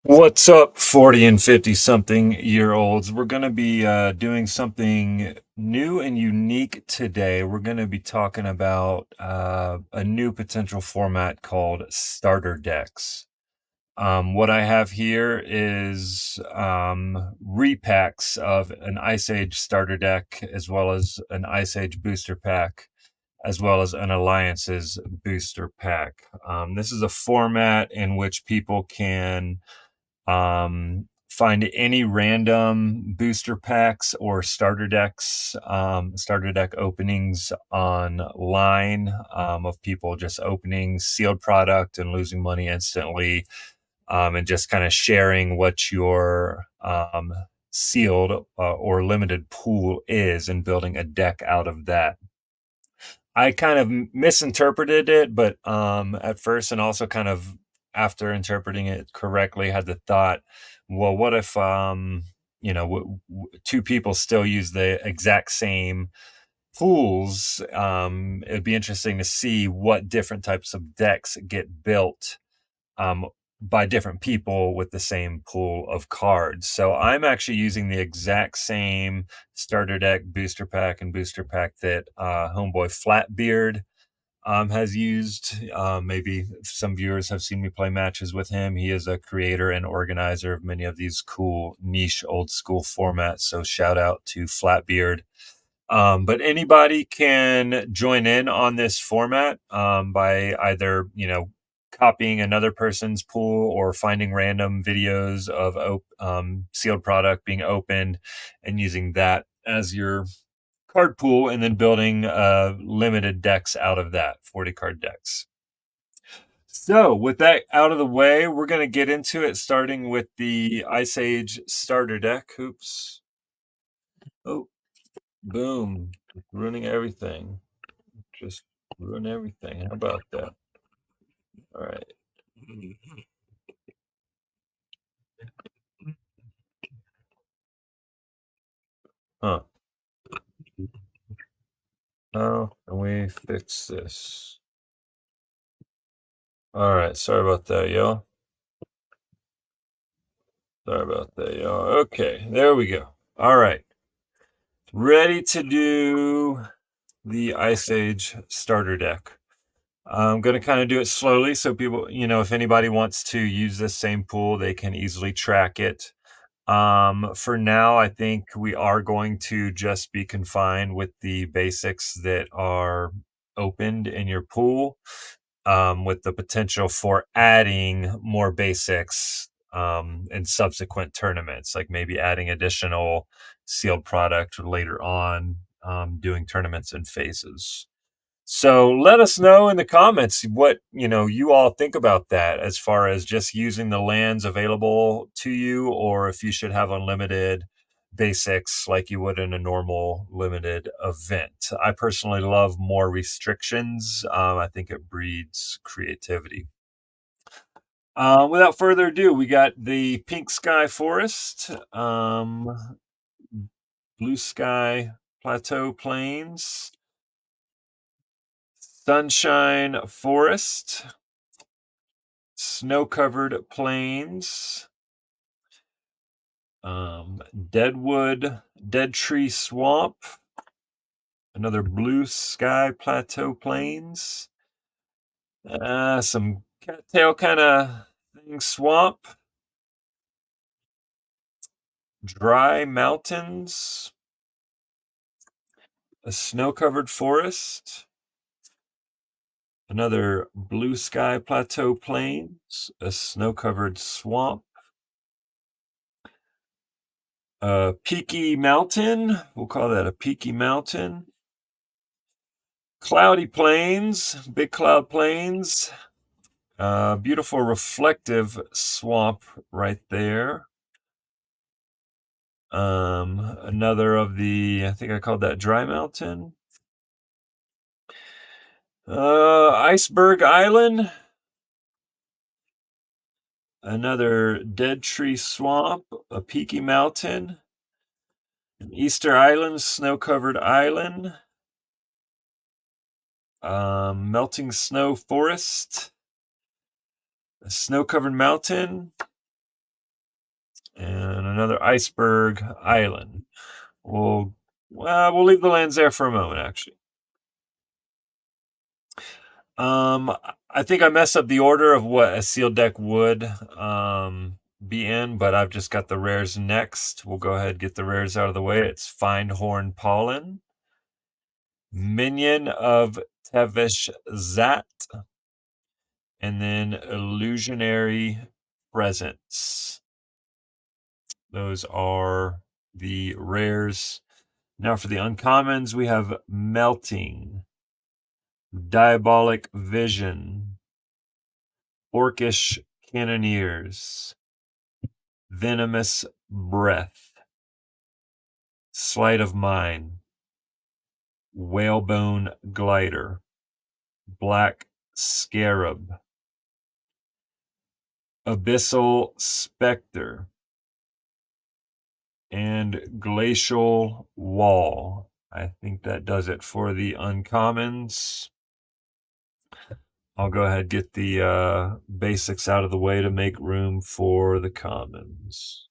What's up, 40 and 50 something year olds? We're going to be doing something new and unique today. We're going to be talking about a new potential format called starter decks. What I have here is repacks of an Ice Age starter deck, as well as an Ice Age booster pack, as well as an Alliances booster pack. This is a format in which people can find any random booster packs or starter deck openings online, of people just opening sealed product and losing money instantly, and just kind of sharing what your sealed or limited pool is and building a deck out of that. I kind of misinterpreted it, but at first, and also kind of after interpreting it correctly, had the thought, well, what if two people still use the exact same pools? It'd be interesting to see what different types of decks get built um, by different people with the same pool of cards. So I'm actually using the exact same starter deck, booster pack, and booster pack that homeboy Flatbeard has used. Maybe some viewers have seen me play matches with him. He is a creator and organizer of many of these cool niche old school formats. So shout out to Flatbeard. But anybody can join in on this format by either, copying another person's pool or finding random videos of sealed product being opened and using that as your card pool and then building limited decks out of that, 40 card decks. So, with that out of the way, we're going to get into it, starting with the Ice Age starter deck. Oops. Oh, boom. Ruining everything. Just ruin everything. How about that? All right. Huh. How can we fix this? All right. Sorry about that, y'all. Sorry about that, y'all. Okay. There we go. All right. Ready to do the Ice Age starter deck. I'm going to kind of do it slowly so people, if anybody wants to use this same pool, they can easily track it. For now, I think we are going to just be confined with the basics that are opened in your pool, with the potential for adding more basics in subsequent tournaments, like maybe adding additional sealed product later on, doing tournaments in phases. So let us know in the comments what you all think about that, as far as just using the lands available to you, or if you should have unlimited basics like you would in a normal limited event. I personally love more restrictions. I think it breeds creativity. Without further ado, we got the Pink Sky Forest, Blue Sky Plateau Plains, Sunshine Forest, Snow-covered plains, Dead Tree Swamp, another Blue Sky Plateau Plains, some cattail kind of thing, swamp, Dry Mountains, a snow-covered forest, another Blue Sky Plateau Plains, a snow-covered swamp, a Peaky Mountain. We'll call that a Peaky Mountain. Cloudy Plains, Big Cloud Plains. Beautiful reflective swamp right there. Another of I think I called that Dry Mountain. Iceberg Island. Another Dead Tree Swamp, a Peaky Mountain. An Easter Island, Snow-covered island. Melting Snow Forest. A Snow-covered mountain. and another iceberg island. We'll leave the lands there for a moment, actually. I think I messed up the order of what a sealed deck would be in, but I've just got the rares next. We'll go ahead and get the rares out of the way. It's Findhorn Pollen, Minion of Tevish Zat, and then Illusionary Presence. Those are the rares. Now for the uncommons, we have Melting, Diabolic Vision, Orcish Cannoneers, Venomous Breath, Sleight of Mind, Whalebone Glider, Black Scarab, Abyssal Spectre, and Glacial Wall. I think that does it for the uncommons. I'll go ahead and get the basics out of the way to make room for the commons.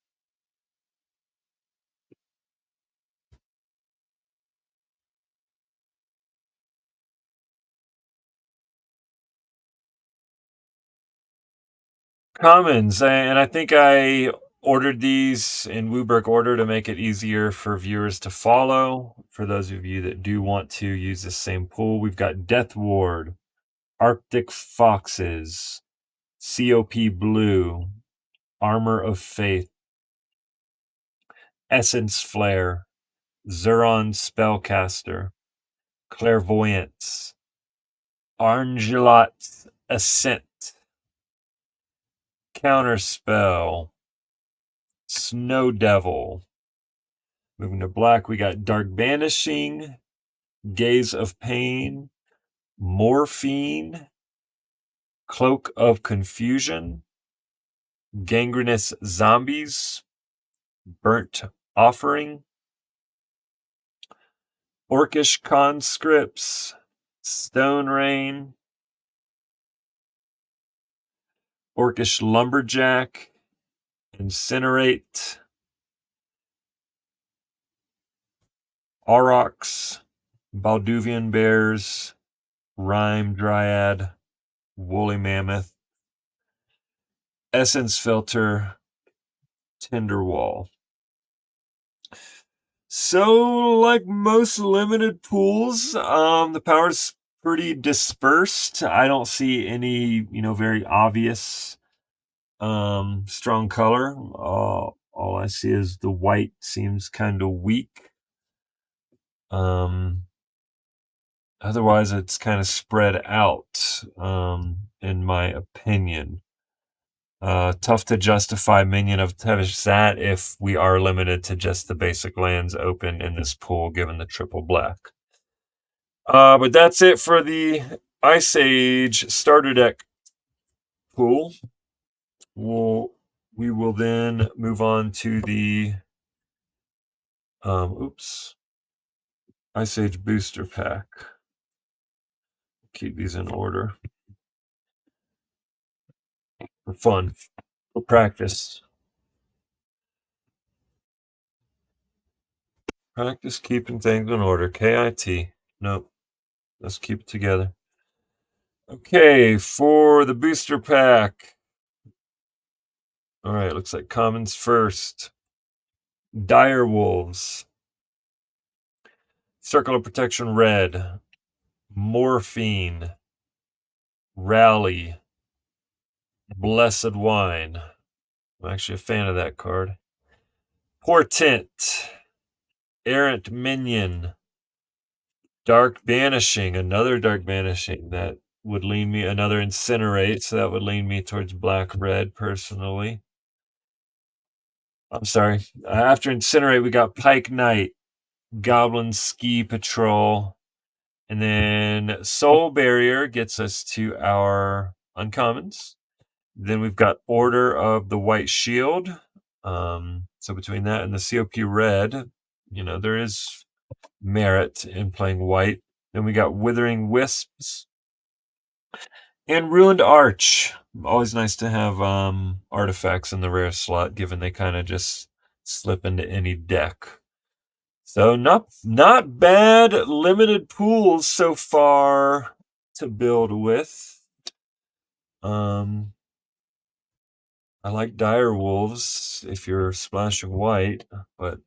Commons, and I think I ordered these in Wooburg order to make it easier for viewers to follow. For those of you that do want to use the same pool, we've got Death Ward, Arctic Foxes, COP Blue, Armor of Faith, Essence Flare, Zuron Spellcaster, Clairvoyance, Arngelot Ascent, Counterspell, Snow Devil. Moving to black, we got Dark Banishing, Gaze of Pain, Morphine, Cloak of Confusion, Gangrenous Zombies, Burnt Offering, Orcish Conscripts, Stone Rain, Orcish Lumberjack, Incinerate, Aurochs, Balduvian Bears, Rime Dryad, Woolly Mammoth, Essence Filter, Tinderwall. So, like most limited pools, the power's pretty dispersed. I don't see any, very obvious strong color. All I see is the white seems kind of weak. Otherwise, it's kind of spread out, in my opinion. Tough to justify Minion of Tevish Zat if we are limited to just the basic lands open in this pool, given the triple black. But that's it for the Ice Age starter deck pool. We will then move on to the Ice Age booster pack. Keep these in order for fun, for practice. Practice keeping things in order. KIT. Nope. Let's keep it together. Okay, for the booster pack. All right, looks like commons first. Dire Wolves. Circle of Protection Red. Morphine. Rally. Blessed Wine. I'm actually a fan of that card. Portent. Errant Minion. Dark Banishing. Another Dark Banishing. That would lean me. Another Incinerate. So that would lean me towards black-red personally. I'm sorry. After Incinerate, we got Pike Knight. Goblin Ski Patrol. And then Soul Barrier gets us to our uncommons. Then we've got Order of the White Shield. So between that and the COP Red, there is merit in playing white. Then we got Withering Wisps. And Ruined Arch. Always nice to have artifacts in the rare slot, given they kind of just slip into any deck. So not bad limited pools so far to build with. Um, I like dire wolves if you're splashing white, but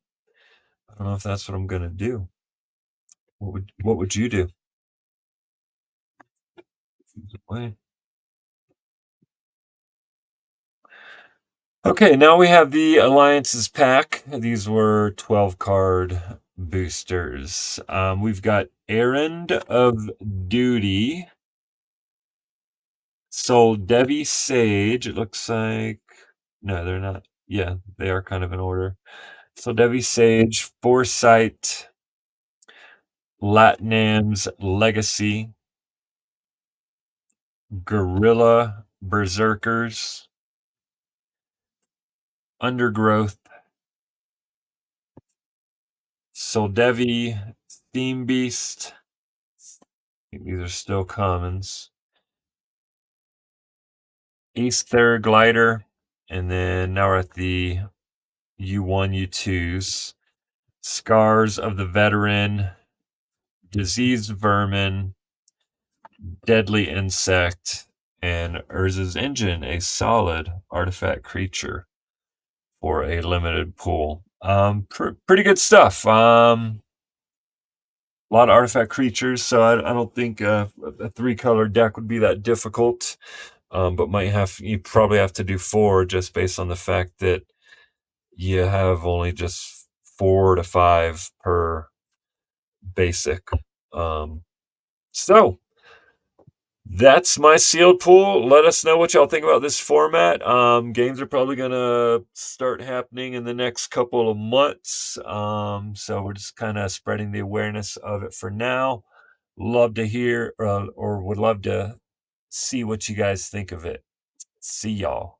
I don't know if that's what I'm gonna do. What would you do? Wait. Okay, now we have the Alliances pack. These were 12 card boosters. We've got Errand of Duty, Soul Devi Sage. It looks like no, they're not. Yeah, they are kind of in order. So Devi Sage, Foresight, Latnam's Legacy, Gorilla Berserkers, Undergrowth, Soldevi, Theme Beast. I think these are still commons. Aether Glider, and then now we're at the U1, U2s. Scars of the Veteran, Diseased Vermin, Deadly Insect, and Urza's Engine, a solid artifact creature for a limited pool. Pretty good stuff. A lot of artifact creatures, so I don't think a three-color deck would be that difficult. But you probably have to do four just based on the fact that you have only just 4 to 5 per basic. Um, so that's my sealed pool. Let us know what y'all think about this format. Games are probably gonna start happening in the next couple of months. So we're just kind of spreading the awareness of it for now. Love to hear or would love to see what you guys think of it. See y'all.